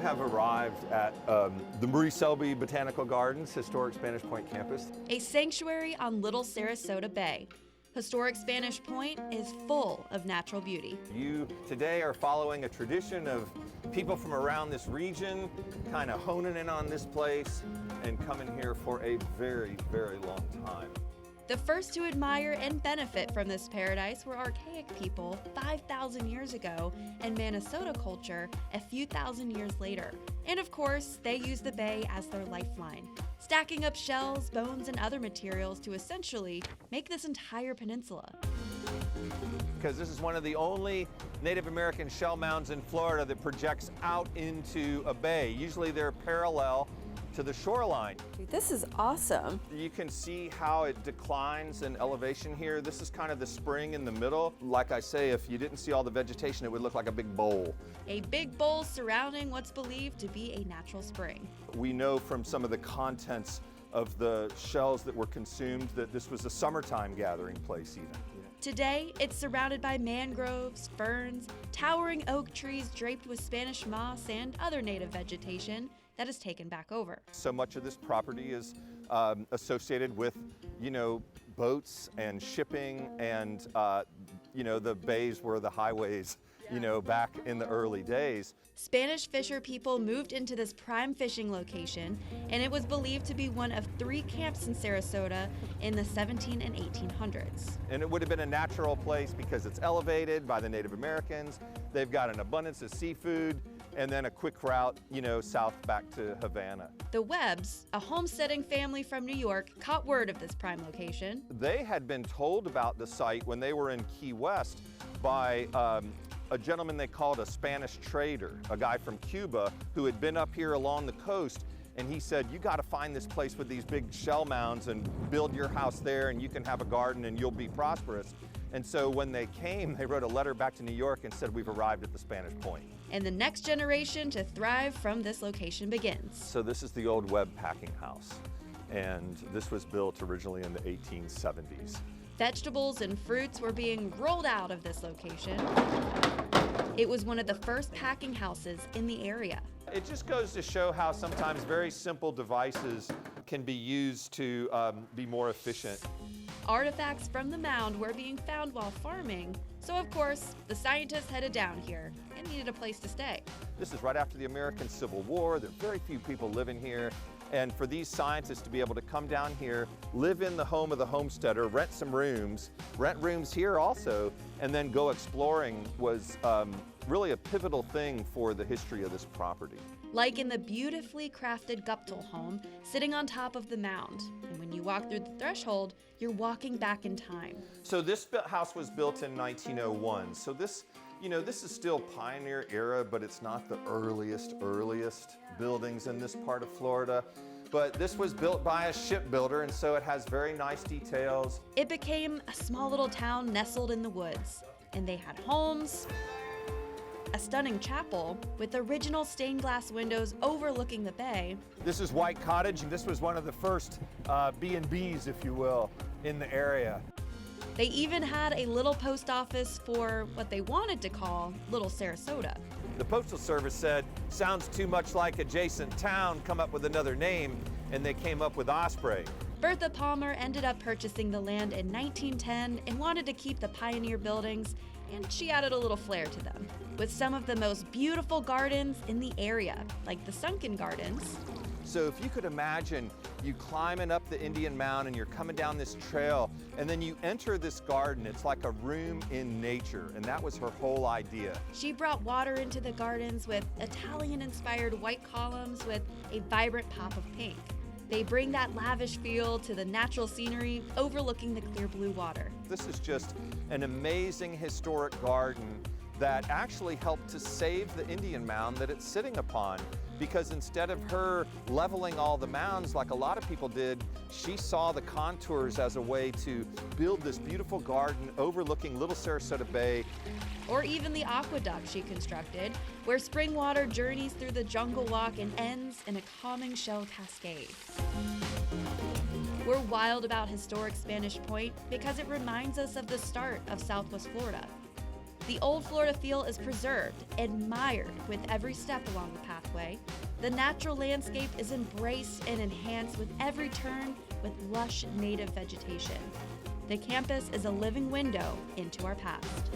have arrived at the Marie Selby Botanical Gardens, historic Spanish Point campus. A sanctuary on Little Sarasota Bay. Historic Spanish Point is full of natural beauty. You today are following a tradition of people from around this region kind of honing in on this place and coming here for a very, very long time. The first to admire and benefit from this paradise were archaic people 5,000 years ago and Minnesota culture a few thousand years later. And of course, they used the bay as their lifeline, stacking up shells, bones, and other materials to essentially make this entire peninsula. Because this is one of the only Native American shell mounds in Florida that projects out into a bay. Usually they're parallel to the shoreline. Dude, this is awesome. You can see how it declines in elevation here. This is kind of the spring in the middle. Like I say, if you didn't see all the vegetation, it would look like a big bowl. A big bowl surrounding what's believed to be a natural spring. We know from some of the contents of the shells that were consumed that this was a summertime gathering place even. Today, it's surrounded by mangroves, ferns, towering oak trees draped with Spanish moss and other native vegetation that is taken back over. So much of this property is associated with, boats and shipping and, the bays were the highways, back in the early days. Spanish fisher people moved into this prime fishing location, and it was believed to be one of 3 camps in Sarasota in the 1700s and 1800s. And it would have been a natural place because it's elevated by the Native Americans. They've got an abundance of seafood, and then a quick route, south back to Havana. The Webbs, a homesteading family from New York, caught word of this prime location. They had been told about the site when they were in Key West by a gentleman they called a Spanish trader, a guy from Cuba who had been up here along the coast, and he said, you got to find this place with these big shell mounds and build your house there and you can have a garden and you'll be prosperous. And so when they came, they wrote a letter back to New York and said, we've arrived at the Spanish Point. And the next generation to thrive from this location begins. So this is the old Webb packing house, and this was built originally in the 1870s. Vegetables and fruits were being rolled out of this location. It was one of the first packing houses in the area. It just goes to show how sometimes very simple devices can be used to be more efficient. Artifacts from the mound were being found while farming, so of course, the scientists headed down here and needed a place to stay. This is right after the American Civil War. There are very few people living here. And for these scientists to be able to come down here, live in the home of the homesteader, rent some rooms, rent rooms here also, and then go exploring was really a pivotal thing for the history of this property. Like in the beautifully crafted Guptill home, sitting on top of the mound. And when you walk through the threshold, you're walking back in time. So this house was built in 1901. So this is still pioneer era, but it's not the earliest buildings in this part of Florida. But this was built by a shipbuilder, and so it has very nice details. It became a small little town nestled in the woods, and they had homes, a stunning chapel with original stained glass windows overlooking the bay. This is White Cottage, and this was one of the first B&Bs, if you will, in the area. They even had a little post office for what they wanted to call Little Sarasota. The Postal Service said, sounds too much like adjacent town, come up with another name, and they came up with Osprey. Bertha Palmer ended up purchasing the land in 1910 and wanted to keep the pioneer buildings, and she added a little flair to them, with some of the most beautiful gardens in the area, like the Sunken Gardens. So if you could imagine you climbing up the Indian Mound and you're coming down this trail, and then you enter this garden, it's like a room in nature, and that was her whole idea. She brought water into the gardens with Italian-inspired white columns with a vibrant pop of pink. They bring that lavish feel to the natural scenery overlooking the clear blue water. This is just an amazing historic garden that actually helped to save the Indian Mound that it's sitting upon. Because instead of her leveling all the mounds like a lot of people did, she saw the contours as a way to build this beautiful garden overlooking Little Sarasota Bay. Or even the aqueduct she constructed, where spring water journeys through the jungle walk and ends in a calming shell cascade. We're wild about historic Spanish Point because it reminds us of the start of Southwest Florida. The old Florida feel is preserved, admired with every step along the pathway. The natural landscape is embraced and enhanced with every turn with lush native vegetation. The campus is a living window into our past.